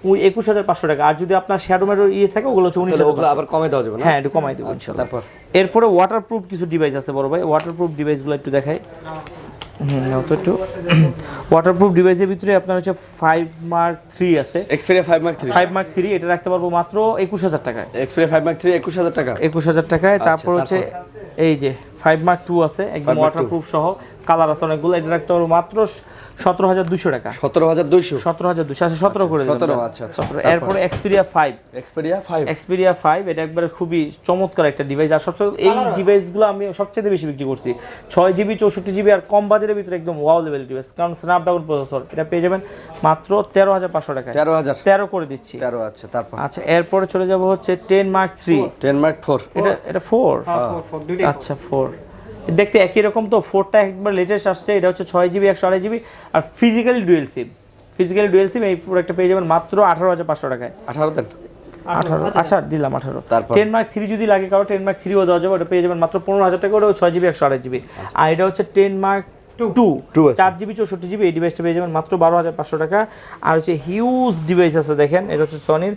21500 টাকা আর যদি আপনার শ্যাডো ম্যাডোর থাকে ওগুলো হচ্ছে 19000 ওগুলো আবার কমে দেওয়া যাবে না হ্যাঁ একটু কমাই দেব ইনশাআল্লাহ তারপর এরপরে ওয়াটারপ্রুফ কিছু ডিভাইস আছে বড় ভাই ওয়াটারপ্রুফ ডিভাইসগুলো একটু দেখাই নাও তো একটু ওয়াটারপ্রুফ ডিভাইসের ভিতরে আপনার হচ্ছে 5 Mark 3 আছে Xperia 5 Mark 3 এটা রাখতে পারবো মাত্র 21000 টাকায় Xperia 5 Mark 3 21000 টাকা 21000 টাকায় তারপর হচ্ছে এই যে 5 Mark 2 আছে একদম ওয়াটারপ্রুফ সহ কালার আছে অনেকগুলো এটা রাখতে পারবো মাত্র 17200 টাকা 17200 আচ্ছা 17 করে দিলাম 17 আচ্ছা 17 এরপর Xperia 5 এটা একবারে খুবই চমৎকার একটা ডিভাইস আর সবচেয়ে এই ডিভাইসগুলো আমি সবচেয়ে বেশি বিক্রি করছি 6GB 64GB আর কম বাজেটের ভিতরে একদম ওয়াও লেভেল ডিভাইস কারণ স্ন্যাপড্রাগন প্রসেসর এটা পেয়ে যাবেন মাত্র 13500 টাকায় 13 করে দিচ্ছি 13 আচ্ছা তারপর আচ্ছা এরপরে চলে যাব হচ্ছে 10 Mark 3 10 Mark 4 এটা 4 আচ্ছা 4 দেখতে একই রকম তো 4টা একবার লেটেস্ট আসছে এটা হচ্ছে 6GB 128GB আর physically dual SIM physically dual SIM এই প্রোডাক্টটা পেয়ে যাবেন মাত্র 18,500 টাকায়। 18 দেন। 18 আচ্ছা দিলাম 18। তারপর 10 মার্ক 3 যদি লাগে কারো 10 মার্ক 3ও দেওয়া যাবে, ওটা পেয়ে যাবেন মাত্র 15,000 টাকা, ওটা 6 জিবি 128 জিবি। আর এটা হচ্ছে 10 মার্ক 2 4 জিবি 64 জিবি, এই ডিভাইসটা পেয়ে যাবেন মাত্র 12,500 টাকা। আর হচ্ছে হিউজ ডিভাইস আছে দেখেন, এটা হচ্ছে সনির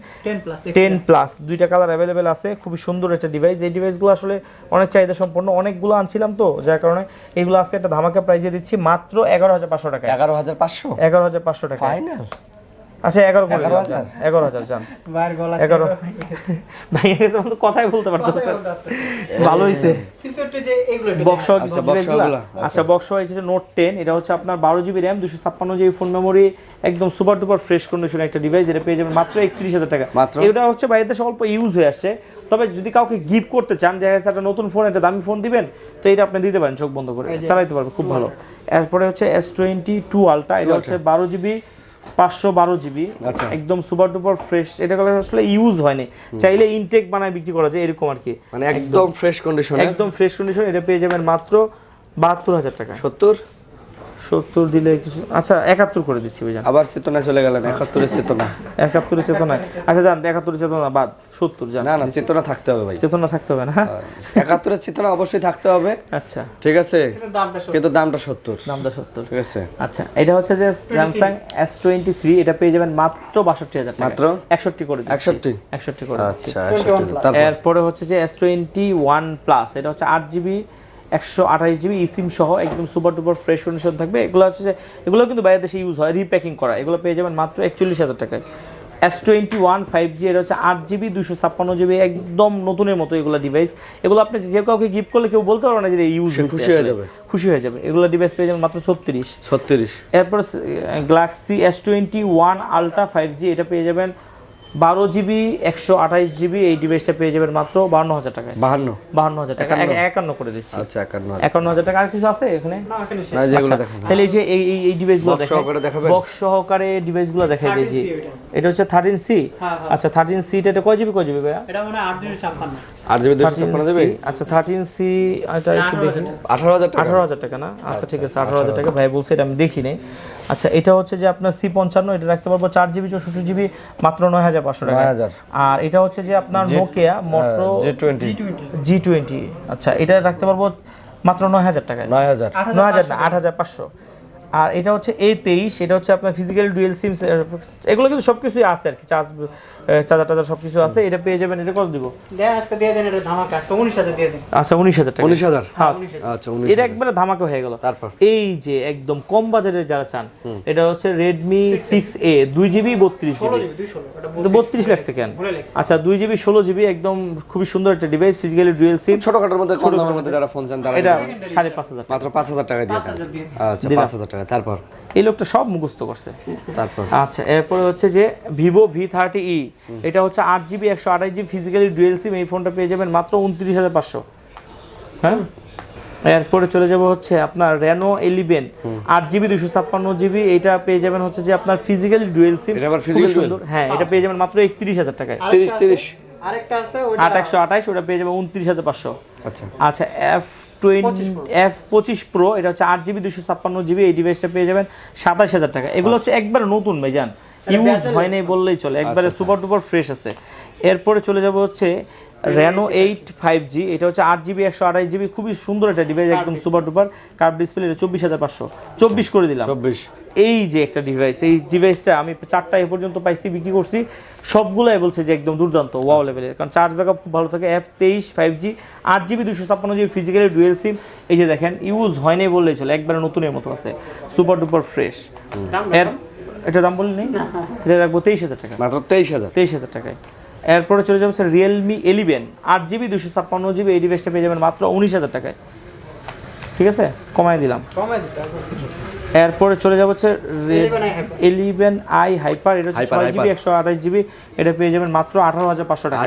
10 প্লাস, দুইটা কালার অ্যাভেলেবেল আছে, খুবই সুন্দর একটা ডিভাইস। এই ডিভাইসগুলো আসলে অনেক চাহিদা সম্পন্ন, অনেকগুলো আনছিলাম তো, যার কারণে এগুলো আজকে একটা ধামাকা প্রাইজে দিচ্ছি মাত্র 11,500 টাকা। 11,500 11,500 টাকা ফাইনাল। আচ্ছা 11 করে 11,000 জান ভাইয়ের গলা 11 ভাই এসে তো কথাই বলতে পারতেছে, ভালো হইছে। কিছু একটা যে এগুলো বক্স কিছু ডিভাইসগুলো। আচ্ছা বক্স হচ্ছে নোট 10, এটা হচ্ছে আপনার 12 GB RAM 256 GB phone memory, একদম সুপার ডুপার ফ্রেশ কন্ডিশন একটা ডিভাইস, এটা পেয়ে যাবেন মাত্র 31,000 টাকা। এটা হচ্ছে বাইরেতে অল্প ইউজ হয়ে আসছে, তবে যদি কাউকে গিফট করতে চান, দেখা যাচ্ছে একটা নতুন ফোন, একটা দামি ফোন দিবেন, তো এটা আপনি দিতে পারেন চোখ বন্ধ করে, চালাইতে পারবে খুব ভালো। এরপরে হচ্ছে S22 আলট্রা, এটা হচ্ছে 12 জিবি 512 জিবি, একদম সুপার ডুপার ফ্রেশ, এটা আসলে ইউজ হয়নি, চাইলে ইনটেক বানায় বিক্রি করা যায় এরকম আর কি, মানে একদম ফ্রেশ কন্ডিশন, একদম ফ্রেশ কন্ডিশন। এটা পেয়ে যাবেন মাত্র 72,000 টাকা। 70 দিলে কিছু, আচ্ছা 71 করে দিচ্ছি ভাইজান। আবার চেতনা চলে গেলেন, 71 এর চেতনা, 71 এর চেতনা, আচ্ছা জান 71 এর চেতনা বাদ, 70 জান। না চেতনা থাকতে হবে ভাই, চেতনা থাকতে হবে না, 71 এর চেতনা অবশ্যই থাকতে হবে। আচ্ছা ঠিক আছে, কিন্তু দামটা 70, দামটা 70, ঠিক আছে। আচ্ছা এটা হচ্ছে যে Samsung S23, এটা পেয়ে যাবেন মাত্র 62,000 টাকা, মাত্র 61 করে দিচ্ছি, 61 করে দিচ্ছি। আচ্ছা 61। এরপরে হচ্ছে যে S21 প্লাস, এটা হচ্ছে 8 জিবি 128 জিবি ইসিম সহ, একদম সুপার ডুপার ফ্রেশ কন্ডিশন থাকবে। এগুলো হচ্ছে যে এগুলো কিন্তু বাইরের দেশে ইউজ হয়, রিপ্যাকিং করা, এগুলো পেয়ে যাবেন মাত্র 41,000 টাকায়। S21 5G, এটা হচ্ছে 8 জিবি 256 জিবি, একদম নতুনের মতো এগুলো ডিভাইস। এগুলো আপনি যে কাউকে গিফট করলে কেউ বলতে পারবে না যে ইউজ খুশি হয়ে যাবে। এগুলো ডিভাইস পেয়ে যাবেন মাত্র 36। এরপর গ্যালাক্সি S21 আলট্রা 5G, এটা পেয়ে যাবেন 12 জিবি 128 জিবি, এই ডিভাইসটা পেয়ে যাবেন মাত্র 52,000 টাকায়। 52,000 টাকা, 51 করে দিচ্ছি। আচ্ছা 51,000 টাকা। আর কিছু আছে এখানে? না যেগুলো দেখেন, তাহলে এই যে এই ডিভাইসগুলো দেখেন, দেখাবেন বক্স সহকারে ডিভাইসগুলো দেখাই দিয়েছি। এটা হচ্ছে 13C। আচ্ছা 13C এটা কয় জিবি ভাইয়া? এটা মানে 8 জিবি 256 দেবে। আচ্ছা 13C এটা একটু দেখি, 18,000 টাকা না? আচ্ছা ঠিক আছে 18,000 টাকা, ভাই বলছে এটা আমি দেখি নাই। আচ্ছা এটা হচ্ছে যে আপনার C55, এটা রাখতে পারবো 4 জিবি 64 জিবি মাত্র 9,500 টাকা। আর এটা হচ্ছে যে আপনার নোকিয়া মোটো G20, আচ্ছা এটা রাখতে পারবো মাত্র 9,000 টাকায়। 9,000 না 8,500। আর এটা হচ্ছে A23, এটা হচ্ছে আপনার ফিজিক্যাল ডুয়েল সিম, এগুলো কিন্তু সবকিছুই আছে আর কি, চার্জার সবকিছু আছে। এটা পেয়ে যাবেন, এটা কত দিব? আজকে দিয়ে দেন, এটা ধামাকা, আজকে 19,000 দিয়ে দেন। আচ্ছা 19,000 টাকা। 19,000, হ্যাঁ আচ্ছা 19,000, এটা একবারে ধামাকা হয়ে গেল। তারপর এই যে একদম কম বাজারে যারা চান, এটা হচ্ছে Redmi 6A 2 জিবি 32 জিবি, 32 লাগছে কেন? আচ্ছা 2 জিবি 16 জিবি, একদম খুবই সুন্দর একটা ডিভাইস, ফিজিক্যালি ডুয়েল সিম, ছোটখাটোর মধ্যে, কম দামের মধ্যে যারা ফোন চান তারা এটা 5,500 মাত্র 5,000 টাকা দিয়ে দেন। আচ্ছা 5,000 টাকা। তারপর এই লোকটা সব মুখস্থ করছে। তারপর আচ্ছা এরপরে হচ্ছে যে Vivo V30e, এটা হচ্ছে 8 GB 128 GB physically dual SIM, এই ফোনটা পেয়ে যাবেন মাত্র 29,500। হ্যাঁ এরপরে চলে যাব হচ্ছে আপনার Reno 11 8 জিবি 256 জিবি, এটা পেয়ে যাবেন হচ্ছে যে আপনার ফিজিক্যালি ডুয়েল সিম, এটা আবার ফিজিক্যাল সুন্দর। হ্যাঁ এটা পেয়ে যাবেন মাত্র 31,000 টাকায়। 30 আরেকটা আছে ওটা 8/128, ওটা পেয়ে যাবেন 29,500। আচ্ছা আচ্ছা F25 Pro, এটা হচ্ছে 8 জিবি 256 জিবি, এই ডিভাইসটা পেয়ে যাবেন 27,000 টাকা। এগুলো হচ্ছে একবার নতুন ভাইজান, ইউজ হয় নাই বললেই চলে, একবারে সুপার ডুপার ফ্রেশ আছে। এরপরে চলে যাব হচ্ছে Reno 8 5G, এটা হচ্ছে 8 জিবি 128 জিবি, খুবই সুন্দর একটা ডিভাইস, একদম সুপার ডুপার কার্ভ ডিসপ্লে, এটা 24,500, 24 করে দিলাম। 24। এই যে একটা ডিভাইস, এই ডিভাইসটা আমি 4টা এ পর্যন্ত পাইছি, বিক্রি করছি, সবগুলাই বলছে যে একদম দুর্দান্ত ওয়াও লেভেলের, কারণ চার্জ ব্যাকআপ খুব ভালো থাকে। F23 5G 8 GB 256 GB physically dual SIM, এই যে দেখেন ইউজ হয় নাই বললেই চলে, একবারে নতুনের মতো আছে, সুপার ডুপার ফ্রেশ। এর এটা দাম বলিনি, এটা রাখবো 23,000 টাকা, মাত্র 23,000 টাকায়। এরপরে চলে যাচ্ছে Realme 11 8 জিবি 256 জিবি, এই ডিভাইসটা পেয়ে যাবেন মাত্র 19,000 টাকায়। ঠিক আছে কমাই দিলাম। এরপরে চলে যাব হচ্ছে 11i Hyper, এটা হচ্ছে 6 জিবি 128 জিবি, এটা পেয়ে যাবেন মাত্র 18,500 টাকা।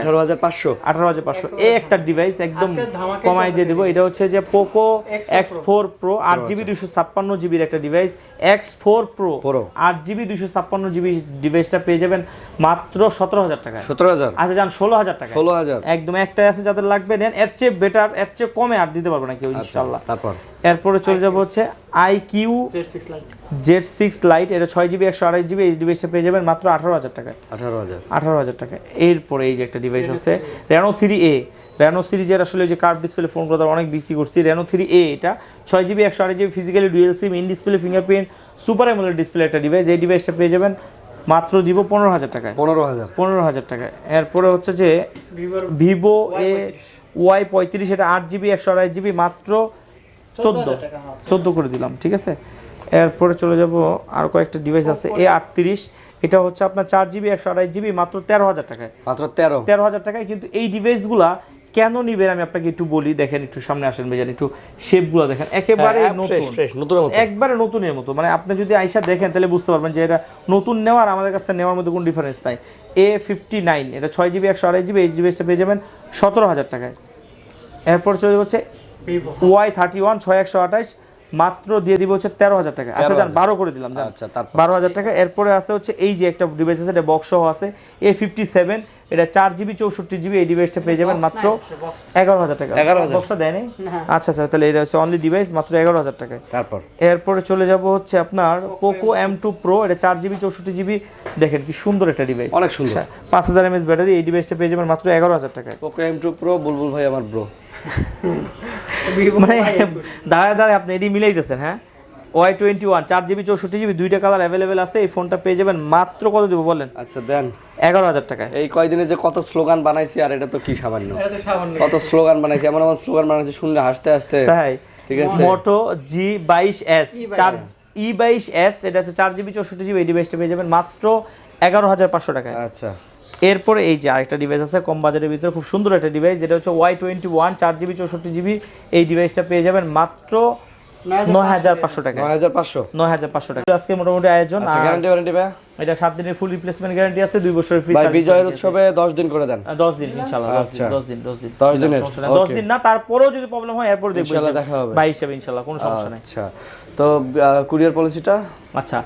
18,500 এই একটা ডিভাইস একদম কমাই দিয়ে দেবো। এটা হচ্ছে যে Poco X4 Pro 8 জিবি 256 জিবির একটা device, X4 Pro Pro 8GB 256GB ডিভাইসটা পেয়ে যাবেন মাত্র 17000 টাকায়। 17000 আচ্ছা যান 16000 টাকা, 16000 একদম একটাই আছে যাদের লাগবে নেন, এর চেয়ে বেটার এর চেয়ে কমে আর দিতে পারবো না কেউ ইনশাআল্লাহ। তারপর এরপরে চলে যাব হচ্ছে IQ Z6 light Z6 Lite, এটা 6GB 128GB এই ডিভাইসটা পেয়ে যাবেন মাত্র 18000 টাকায়। 18000 টাকা। এরপরে এই যে একটা ডিভাইস আছে Reno 3A, Reno সিরিজের আসলে যে কার্ভ ডিসপ্লে ফোনগুলো অনেক বিক্রি করছি, Reno 3A এটা 6GB 128GB physically dual SIM in display fingerprint super AMOLED display একটা ডিভাইস, এই ডিভাইসটা পেয়ে যাবেন মাত্র দিব 15000 টাকায়। 15000 টাকায়। এরপরে হচ্ছে যে Vivo Y35, এটা 8GB 128GB মাত্র 14 করে দিলাম, ঠিক আছে। এরপরে চলে যাব আর কয়েকটা ডিভাইস আছে A38, এটা হচ্ছে আপনার 4GB 128GB মাত্র 13000 টাকায়। মাত্র 13000 টাকায়। কিন্তু এই ডিভাইসগুলা কেন নিবেন আমি আপনাকে একটু বলি, দেখেন একটু সামনে আসেন ভাইজান, একটু শেপগুলো দেখেন একেবারে নতুন, একবারে নতুনের মতো। মানে আপনি যদি আইসা দেখেন তাহলে বুঝতে পারবেন যে এটা নতুন নেওয়ার আমাদের কাছে নেওয়ার মধ্যে কোনো ডিফারেন্স নাই। A59, এটা 6GB 128GB এই ডিভাইসটা পেয়ে যাবেন 17000 টাকায়। এরপর চলে যাচ্ছে Y31 6128 মাত্র দিয়ে দিব হচ্ছে 13000 টাকা। আচ্ছা যান 12 করে দিলাম, যান 12000 টাকা। এরপরে আছে হচ্ছে এই যে একটা ডিভাইস আছে, এটা বক্স সহ আছে A57, এটা 4GB 64GB এই ডিভাইসটা পেয়ে যাবেন মাত্র 11000 টাকা। বক্সটা দেয় নাই? আচ্ছা আচ্ছা, তাহলে এটা হচ্ছে অনলি ডিভাইস মাত্র 11000 টাকায়। এরপরে চলে যাব হচ্ছে আপনার Poco M2 Pro, এটা 4GB 64GB, দেখেন কি সুন্দর একটা ডিভাইস, অনেক সুন্দর, 5000 mAh ব্যাটারি, এই ডিভাইসটা পেয়ে যাবেন মাত্র 11000 টাকায়। Poco M2 Pro বুলবুল ভাই আমার ব্রো। মানে দাঁড়ায় আপনি এটি মিলাইতেছেন। হ্যাঁ, Y21 4GB 64GB দুইটা কালার অ্যাভেলেবেল আছে, এই ফোনটা পেয়ে যাবেন মাত্র কত দেব বলেন? আচ্ছা দেন 11000 টাকায়। এই কয়দিনে যে কত স্লোগান বানাইছি, আর এটা তো কি সামান্য, কত স্লোগান বানাইছি, এমন স্লোগান বানাইছি শুনলে হাসতে হাসতে। তাই ঠিক আছে। Moto G22s E22s, এটা আছে 4GB 64GB এই ডিভাইসটা পেয়ে যাবেন মাত্র 11500 টাকায়। আচ্ছা, এরপরে এই যে আরেকটা ডিভাইস আছে কম বাজারের ভিতরে খুব সুন্দর একটা ডিভাইস, যেটা হচ্ছে Y21 4GB 64GB এই ডিভাইসটা পেয়ে যাবেন মাত্র 9500 টাকা। 9500 টাকা। আজকে মোটামুটি আয়োজন। আচ্ছা, গ্যারান্টি ওয়ারেন্টি ভাই? এটা 7 দিনের ফুল রিপ্লেসমেন্ট গ্যারান্টি আছে, 2 বছরের ফ্রি ভাই সার্ভিস। বিজয়ের উৎসবে 10 দিন করে দেন। 10 দিন ইনশাআল্লাহ, 10 দিন 10 দিনের 10 দিন না, তারপরেও যদি প্রবলেম হয় এরপর দেখব ইনশাআল্লাহ দেখা হবে ভাই হিসেবে ইনশাআল্লাহ, কোনো সমস্যা নাই। আচ্ছা, তো কুরিয়ার পলিসিটা? আচ্ছা,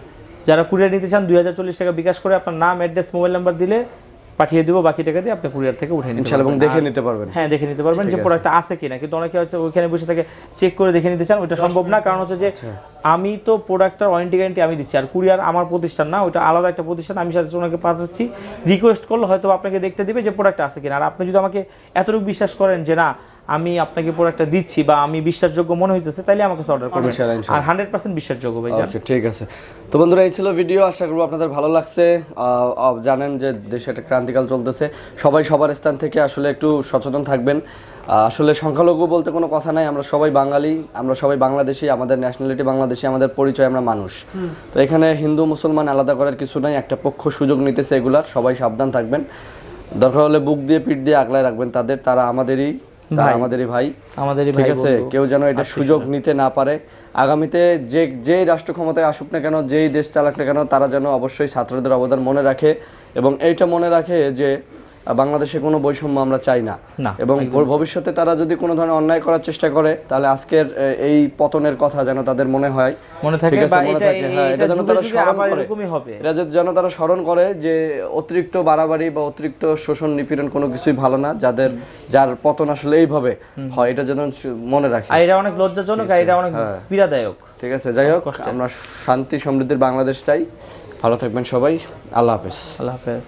যারা কুরিয়ার নিতে চান 2040 টাকা বিকাশ করে আপনার নাম, অ্যাড্রেস, মোবাইল নাম্বার দিলে পাঠিয়ে দিব, বাকি টাকা দিয়ে আপনি কুরিয়ার থেকে উঠে নিতে ইনশাআল্লাহ, এবং দেখে নিতে পারবেন। হ্যাঁ, দেখে নিতে পারবেন যে প্রোডাক্টটা আছে কিনা। কিন্তু অনেকে হচ্ছে ওইখানে বসে থেকে চেক করে দেখে নিতে চান, ওইটা সম্ভব না। কারণ হচ্ছে যে আমি তো প্রোডাক্টটার ওয়ারেন্টি গ্যারান্টি আমি দিচ্ছি, আর কুরিয়ার আমার প্রতিষ্ঠান না, ওইটা আলাদা একটা প্রতিষ্ঠান। আমি সাথে ওনাকে পাঠাচ্ছি, রিকোয়েস্ট করলে হয়তো আপনাকে দেখতে দিবে যে প্রোডাক্ট আছে কিনা। আর আপনি যদি আমাকে এতটুকু বিশ্বাস করেন যে না আমি আপনাকে প্রোডাক্টটা দিচ্ছি বা আমি বিশ্বাসযোগ্য মনে হইতেছে, তাইলে আমার কাছে অর্ডার করবেন, আর 100% বিশ্বাসযোগ্য ভাই। ওকে, ঠিক আছে। তো বন্ধুরা, এই ছিল ভিডিও, আশা করব আপনাদের ভালো লাগছে। জানেন যে দেশে একটা ক্রান্তিকাল চলতেছে, সবাই সবার স্থান থেকে আসলে একটু সচেতন থাকবেন। আসলে সংখ্যালঘু বলতে কোনো কথা নাই, আমরা সবাই বাঙালি, আমরা সবাই বাংলাদেশি, আমাদের ন্যাশনালিটি বাংলাদেশি, আমাদের পরিচয় আমরা মানুষ। তো এখানে হিন্দু মুসলমান আলাদা করার কিছু নাই, একটা পক্ষ সুযোগ নিতেছে এগুলার, সবাই সাবধান থাকবেন। দরকার হলে বুক দিয়ে পিঠ দিয়ে আগলায় রাখবেন তাদের, তারা আমাদেরই ভাই, ঠিক আছে। কেউ যেন এটা সুযোগ নিতে না পারে। আগামীতে যেই রাষ্ট্র ক্ষমতায় আসুক না কেন, যেই দেশ চালাক না কেন, তারা যেন অবশ্যই ছাত্রদের অবদান মনে রাখে, এবং এইটা মনে রাখে যে বাংলাদেশে কোনো বৈষম্য আমরা চাই না। এবং ভবিষ্যতে তারা যদি কোনো ধরনের অন্যায় করার চেষ্টা করে, তাহলে আজকের এই পতনের কথা যেন তাদের মনে হয়, মনে থাকে, এটা যেন তারা স্মরণ করে, এটা যেন তারা স্মরণ করে যে অতিরিক্ত বাড়াবাড়ি বা অতিরিক্ত শোষণ নিপীড়ন কোনো কিছুই ভালো না, যার পতন আসলে এইভাবে হয়, এটা যেন মনে রাখে। এটা অনেক লজ্জাজনক, এটা অনেক পীড়াদায়ক। ঠিক আছে, যাই হোক, আমরা শান্তি সমৃদ্ধির বাংলাদেশ চাই। ভালো থাকবেন সবাই, আল্লাহ হাফেজ।